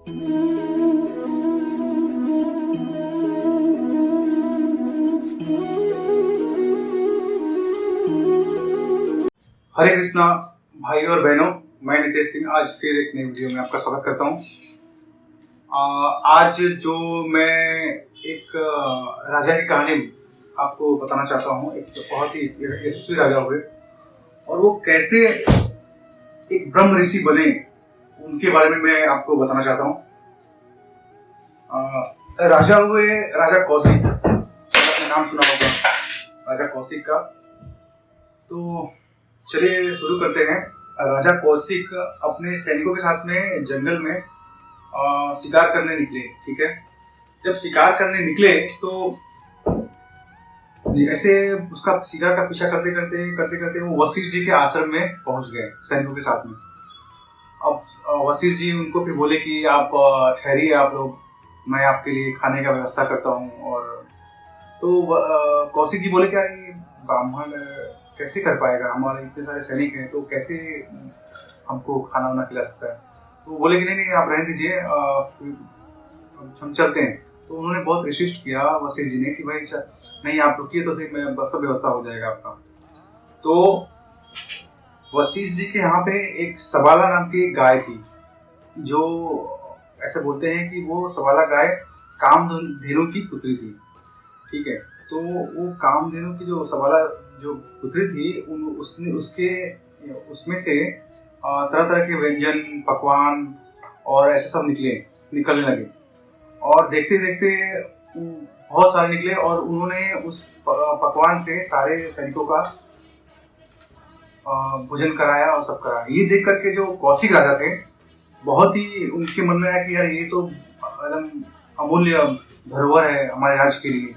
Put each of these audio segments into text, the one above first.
हरे कृष्णा भाइयों और बहनों, मैं नितेश सिंह आज फिर एक नई वीडियो में आपका स्वागत करता हूँ। आज जो मैं एक राजा की कहानी आपको बताना चाहता हूँ। एक बहुत ही यशस्वी राजा हुए और वो कैसे एक ब्रह्म ऋषि बने, उनके बारे में मैं आपको बताना चाहता हूँ। राजा हुए राजा कौशिक, आपने नाम सुना होगा राजा कौशिक का। तो चलिए शुरू करते हैं। राजा कौशिक अपने सैनिकों के साथ में जंगल में शिकार करने निकले। ठीक है, जब शिकार करने निकले तो ऐसे उसका शिकार का पीछा करते करते वो वशिष्ठ जी के आश्रम में पहुंच गए सैनिकों के साथ में। अब वशिष्ठ जी उनको फिर बोले कि आप ठहरिए, आप लोग, मैं आपके लिए खाने का व्यवस्था करता हूँ। और तो कौशिक जी बोले, क्या ये ब्राह्मण कैसे कर पाएगा, हमारे इतने सारे सैनिक हैं तो कैसे हमको खाना वाना खिला सकता है। तो बोले कि नहीं आप रहने दीजिए, हम चलते हैं। तो उन्होंने बहुत इंसिस्ट किया वशिष्ठ जी ने कि भाई नहीं आप रुकिए तो सही, मैं सब व्यवस्था हो जाएगा आपका। तो वशिष्ठ जी के यहाँ पे एक सबाला नाम की गाय थी, जो ऐसे बोलते हैं कि वो सबाला गाय कामधेनु की पुत्री थी। ठीक है, तो वो कामधेनु की जो सबाला जो पुत्री थी, उसमें से तरह तरह के व्यंजन, पकवान और ऐसे सब निकलने लगे। और देखते देखते बहुत सारे निकले और उन्होंने उस पकवान से सारे सैनिकों का भोजन कराया और सब कराया। ये देख करके जो कौशिक राजा थे, बहुत ही उनके मन में आया कि यार ये तो एकदम अमूल्य धरोहर है हमारे राज्य के लिए,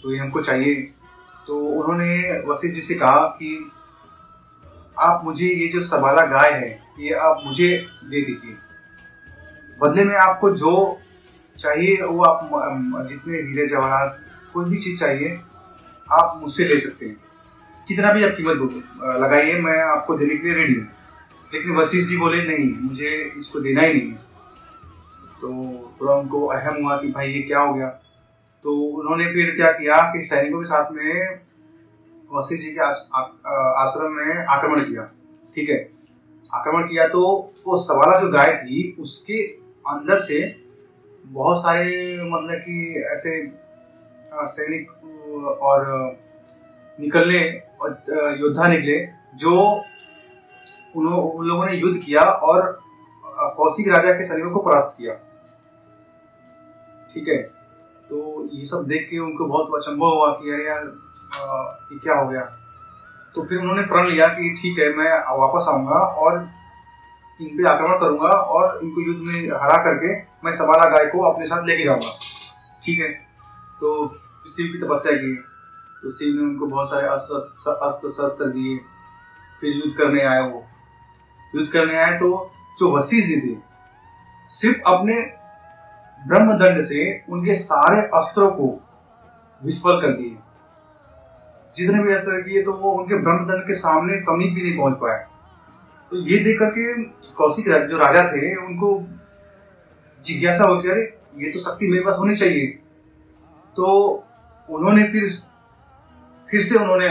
तो ये हमको चाहिए। तो उन्होंने वशिष्ठ जी से कहा कि आप मुझे ये जो सबाला गाय है ये आप मुझे दे दीजिए, बदले में आपको जो चाहिए वो आप जितने हीरे जवाहरात कोई भी चीज चाहिए आप मुझसे ले सकते हैं, कितना भी आप कीमत लगाइए, मैं आपको देने के लिए रेडी हूँ। लेकिन वशिष्ठ जी बोले नहीं, मुझे इसको देना ही नहीं है। तो थोड़ा उनको अहम हुआ कि भाई ये क्या हो गया। तो उन्होंने फिर क्या किया कि सैनिकों के साथ में वशिष्ठ जी के आश्रम में आक्रमण किया। ठीक है, आक्रमण किया तो वो सवाला जो गाय थी उसके अंदर से बहुत सारे मतलब कि ऐसे सैनिक और निकलने और योद्धा निकले, जो उन लोगों ने युद्ध किया और कौशिक राजा के सैनिकों को परास्त किया। ठीक है, तो ये सब देख के उनको बहुत अचंभव हुआ कि अरे यार ये क्या हो गया। तो फिर उन्होंने प्रण लिया कि ठीक है, मैं वापस आऊंगा और इन पे आक्रमण करूंगा और इनको युद्ध में हरा करके मैं सबाला गाय को अपने साथ लेके जाऊंगा। ठीक है, तो शिव की तपस्या की, तो शिव ने उनको बहुत सारे अस्त्र शस्त्र दिए। फिर युद्ध करने आए तो जो वशिष्ठ जी थे सिर्फ अपने ब्रह्मदंड से उनके सारे अस्त्रों को विस्फल कर दिए। जितने भी अस्त्र किए तो वो उनके ब्रह्मदंड के सामने समीप भी नहीं पहुंच पाए। तो ये देख करके कौशिक जो राजा थे उनको जिज्ञासा हो कि अरे ये तो शक्ति मेरे पास होनी चाहिए। तो उन्होंने फिर से उन्होंने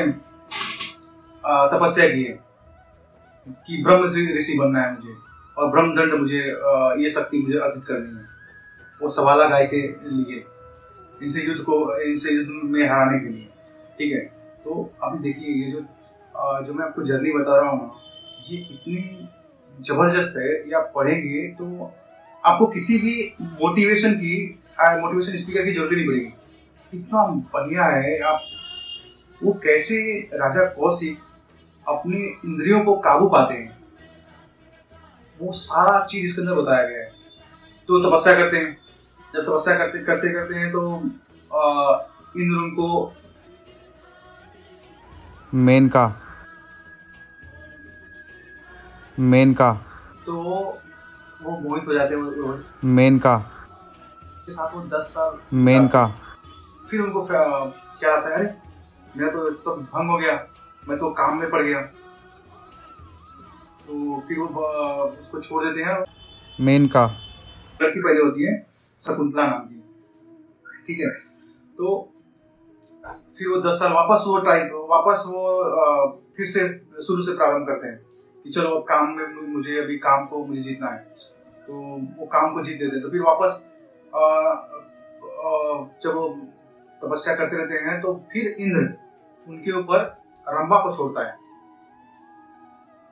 तपस्या की है कि ब्रह्म ऋषि बनना है मुझे और ब्रह्मदंड मुझे ये शक्ति मुझे अर्जित करनी है, वो सवाला गाय के लिए, इनसे युद्ध में हराने के लिए। ठीक है, तो अभी देखिए ये जो मैं आपको जर्नी बता रहा हूँ ये इतनी जबरदस्त है, ये आप पढ़ेंगे तो आपको किसी भी मोटिवेशन स्पीकर की जरूरत नहीं पड़ेगी, इतना बढ़िया है। आप वो कैसे राजा कौशिक अपने इंद्रियों को काबू पाते हैं, वो सारा चीज इसके अंदर बताया गया है। तो तपस्या करते हैं, जब तपस्या करते हैं तो इंद्र उनको मेनका तो वो मोहित हो जाते हैं मेनका के साथ वो 10 साल मेनका फिर उनको क्या आता है, अरे मेरा तो सब भंग हो गया, मैं तो काम में पड़ गया। तो फिर वो उसको छोड़ देते हैं। मेनका लड़की पैदा होती है शकुंतला नाम की, ठीक है। तो फिर वो 10 साल वापस वो फिर से शुरू से प्रारंभ करते हैं कि चलो अब काम में मुझे जीतना है। तो वो काम को जीत लेते हैं। तो फिर वापस जब वो तपस्या करते रहते हैं तो फिर इंद्र उनके ऊपर रंभा को छोड़ता है।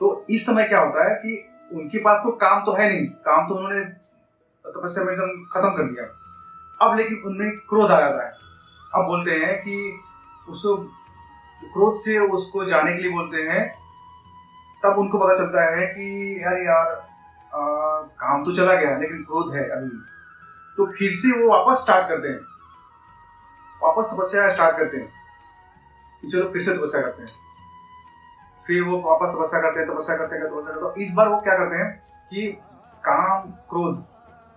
तो इस समय क्या होता है कि उनके पास तो काम तो है नहीं, काम तो उन्होंने तपस्या में एकदम खत्म कर दिया। अब लेकिन उनमें क्रोध आ जाता है। अब बोलते हैं कि उसको क्रोध से उसको जाने के लिए बोलते हैं। तब उनको पता चलता है कि अरे यार काम तो चला गया लेकिन क्रोध है अभी। तो फिर से वो वापस स्टार्ट करते हैं, वापस तपस्या स्टार्ट करते हैं कि चलो फिर से तपस्या करते हैं। फिर वो वापस तपस्या करते हैं। तो इस बार वो क्या करते हैं कि काम क्रोध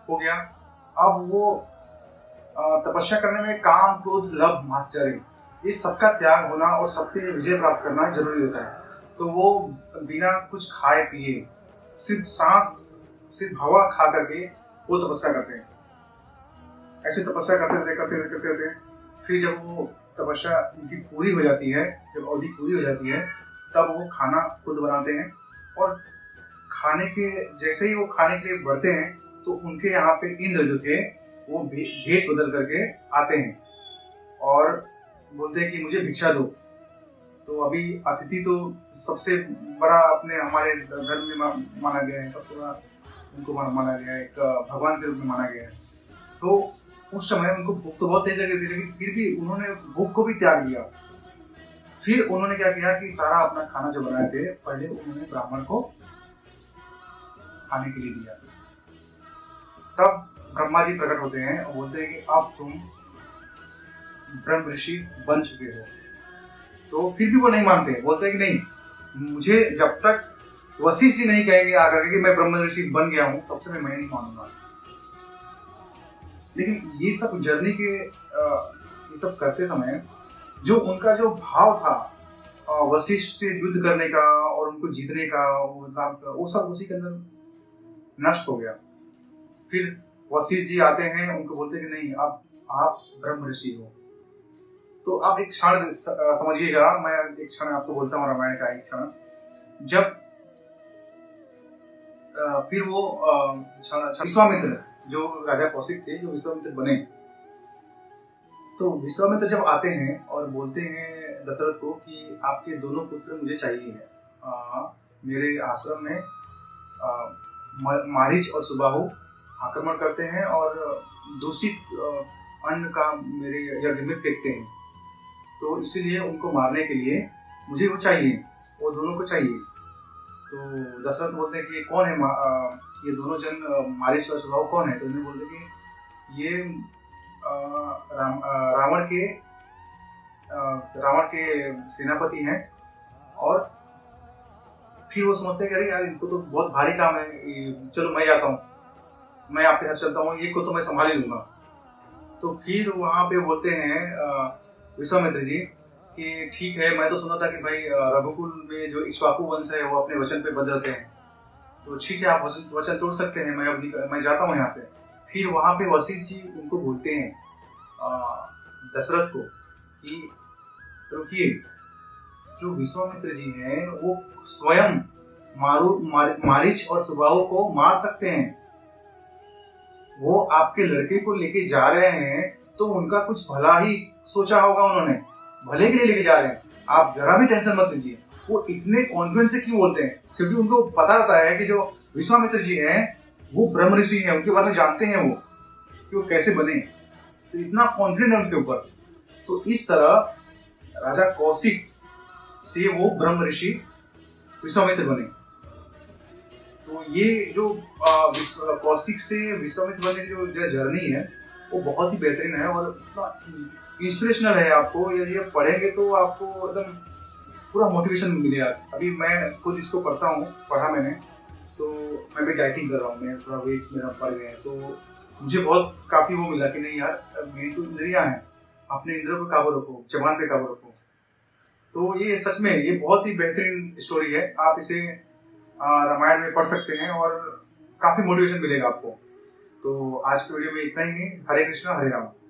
हो गया। अब वो तपस्या करने में काम क्रोध लोभ मात्सर्य इस सबका त्याग होना और सब पे विजय प्राप्त करना जरूरी होता है। तो वो बिना कुछ खाए पिए सिर्फ हवा खा करके वो तपस्या करते हैं। ऐसे तपस्या करते फिर जब वो तपस्या उनकी पूरी हो जाती है, जब अवधि पूरी हो जाती है, तब वो खाना खुद बनाते हैं। और जैसे ही वो खाने के लिए बढ़ते हैं तो उनके यहाँ पे इंद्र जो थे वो भेष बदल करके आते हैं और बोलते हैं कि मुझे भिक्षा दो। तो अभी अतिथि तो सबसे बड़ा अपने हमारे धर्म में माना गया है, सबसे बड़ा उनको माना गया है, एक भगवान के रूप में माना गया है। तो उस समय उनको भूख तो बहुत तेज लगी थी, लेकिन फिर भी उन्होंने भूख को भी त्याग दिया। फिर उन्होंने क्या किया कि सारा अपना खाना जो बनाए थे पहले उन्होंने ब्राह्मण को खाने के लिए दिया। तब ब्रह्मा जी प्रकट होते हैं और बोलते हैं कि अब तुम ब्रह्म ऋषि बन चुके हो। तो फिर भी वो नहीं मानते, बोलते हैं कि नहीं, मुझे जब तक वशिष्ठ जी नहीं कहेंगे आकर के मैं ब्रह्म ऋषि बन गया हूं तब से मैं नहीं मानूंगा। लेकिन ये सब जर्नी के ये सब करते समय जो उनका जो भाव था वशिष्ठ से युद्ध करने का और उनको जीतने का, वो सब उसी के अंदर नष्ट हो गया। फिर वशिष्ठ जी आते हैं, उनको बोलते हैं कि नहीं, अब आप ब्रह्म ऋषि हो। तो आप एक क्षण समझिएगा, मैं एक क्षण आपको बोलता हूँ रामायण का एक क्षण। जब फिर वो विश्वामित्र जो राजा कौशिक थे, जो विश्वामित्र बने, तो विश्वामित्र जब आते हैं और बोलते हैं दशरथ को कि आपके दोनों पुत्र मुझे चाहिए है, मेरे आश्रम में मारीच और सुबाहु आक्रमण करते हैं और दूषित अन्न का मेरे यज्ञ में फेंकते हैं, तो इसीलिए उनको मारने के लिए मुझे वो चाहिए, वो दोनों को चाहिए। तो दशरथ बोलते हैं कि ये कौन है, ये दोनों जन मारीच और सुबाहु कौन है? तो उन्हें बोलते हैं कि ये रावण के सेनापति हैं। और फिर वो समझते हैं कि अरे यार इनको तो बहुत भारी काम है, चलो मैं जाता हूँ, मैं आपके साथ चलता हूँ, ये को तो मैं संभाल ही लूंगा। तो फिर वहाँ पे बोलते हैं विश्वामित्र जी कि ठीक है, मैं तो सुना था कि भाई रघुकुल में जो इक्ष्वाकु वंश है वो अपने वचन पे बंध रहते हैं, तो ठीक है आप वचन तोड़ सकते हैं, मैं जाता हूँ यहाँ से। फिर वहाँ पे वशिष्ठ जी उनको बोलते हैं दशरथ को कि रुकिए, जो विश्वामित्र जी हैं वो स्वयं मारीच और सुबाहु को मार सकते हैं, वो आपके लड़के को लेके जा रहे हैं तो उनका कुछ भला ही सोचा होगा, उन्होंने भले के लिए लेके जा रहे हैं, आप जरा भी टेंशन मत लीजिए। वो इतने कॉन्फिडेंस से क्यों बोलते हैं? क्योंकि उनको पता रहता है कि जो विश्वामित्र जी हैं वो ब्रह्म ऋषि हैं, उनके बारे में जानते हैं वो कि वो कैसे बने, तो इतना कॉन्फिडेंट है उनके ऊपर। तो इस तरह राजा कौशिक से वो ब्रह्म ऋषि विश्वामित्र बने। तो ये जो कौशिक से विश्वामित्र बनने की जो जर्नी है वो बहुत ही बेहतरीन है और इंस्पिरेशनल है। आपको ये पढ़ेंगे तो आपको एकदम पूरा मोटिवेशन मिलेगा। अभी मैं खुद इसको पढ़ा मैंने, तो मैं भी डाइटिंग कर रहा हूँ, मैं थोड़ा वेट मेरा बढ़ गया है, तो मुझे बहुत काफ़ी वो मिला कि नहीं यार, मेरी तो इंद्रियाँ हैं, अपने इंद्रियों पे काबू रखो, जबान पे काबू रखो। तो ये सच में ये बहुत ही बेहतरीन स्टोरी है, आप इसे रामायण में पढ़ सकते हैं और काफ़ी मोटिवेशन मिलेगा आपको। तो आज के वीडियो में इतना ही है। हरे कृष्णा हरे राम।